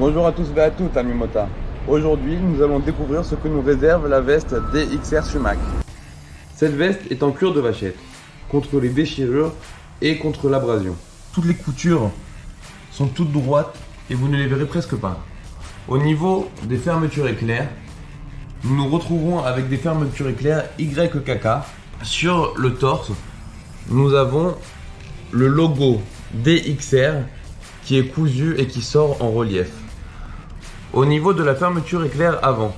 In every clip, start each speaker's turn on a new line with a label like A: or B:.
A: Bonjour à tous et à toutes, amis motards. Aujourd'hui, nous allons découvrir ce que nous réserve la veste DXR Sumac. Cette veste est en cuir de vachette, contre les déchirures et contre l'abrasion. Toutes les coutures sont toutes droites et vous ne les verrez presque pas. Au niveau des fermetures éclairs, nous nous retrouvons avec des fermetures éclairs YKK. Sur le torse, nous avons le logo DXR qui est cousu et qui sort en relief. Au niveau de la fermeture éclair avant,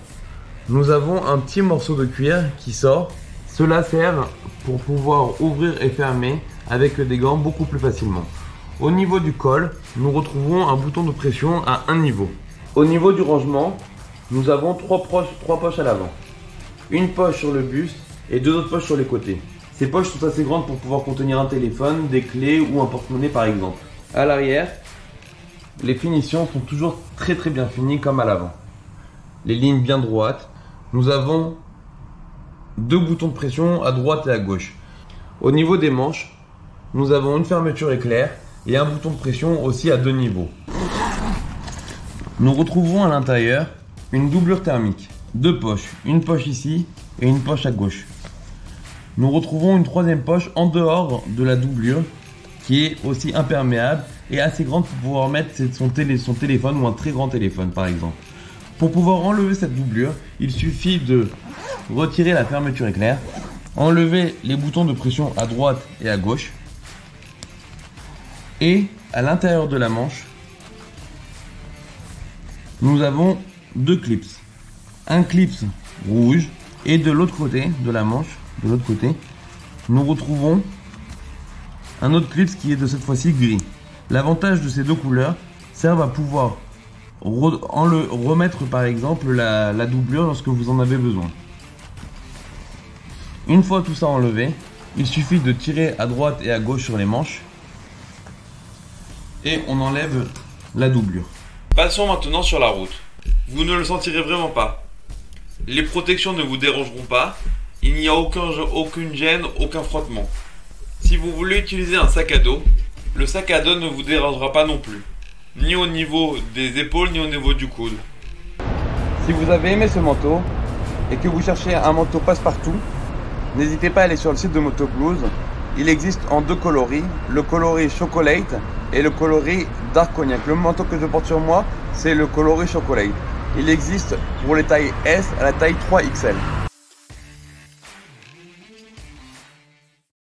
A: nous avons un petit morceau de cuir qui sort. Cela sert pour pouvoir ouvrir et fermer avec des gants beaucoup plus facilement. Au niveau du col, nous retrouvons un bouton de pression à un niveau. Au niveau du rangement, nous avons trois poches à l'avant. Une poche sur le buste et deux autres poches sur les côtés. Ces poches sont assez grandes pour pouvoir contenir un téléphone, des clés ou un porte-monnaie par exemple. À l'arrière, les finitions sont toujours très bien finies comme à l'avant. Les lignes bien droites. Nous avons deux boutons de pression à droite et à gauche. Au niveau des manches, nous avons une fermeture éclair et un bouton de pression aussi à deux niveaux. Nous retrouvons à l'intérieur une doublure thermique. Deux poches, une poche ici et une poche à gauche. Nous retrouvons une troisième poche en dehors de la doublure qui est aussi imperméable et assez grande pour pouvoir mettre son téléphone ou un très grand téléphone par exemple. Pour pouvoir enlever cette doublure, il suffit de retirer la fermeture éclair, enlever les boutons de pression à droite et à gauche et à l'intérieur de la manche, nous avons deux clips. Un clip rouge et de l'autre côté de la manche, de l'autre côté, nous retrouvons un autre clip qui est de cette fois-ci gris. L'avantage de ces deux couleurs servent à pouvoir remettre par exemple la doublure lorsque vous en avez besoin. Une fois tout ça enlevé, il suffit de tirer à droite et à gauche sur les manches et on enlève la doublure. Passons maintenant sur la route. Vous ne le sentirez vraiment pas. Les protections ne vous dérangeront pas. Il n'y a aucune gêne, aucun frottement. Si vous voulez utiliser un sac à dos, le sac à dos ne vous dérangera pas non plus. Ni au niveau des épaules, ni au niveau du coude. Si vous avez aimé ce manteau et que vous cherchez un manteau passe-partout, n'hésitez pas à aller sur le site de Motoblues. Il existe en deux coloris, le coloris Chocolate et le coloris Dark Cognac. Le manteau que je porte sur moi, c'est le coloris Chocolate. Il existe pour les tailles S à la taille 3XL.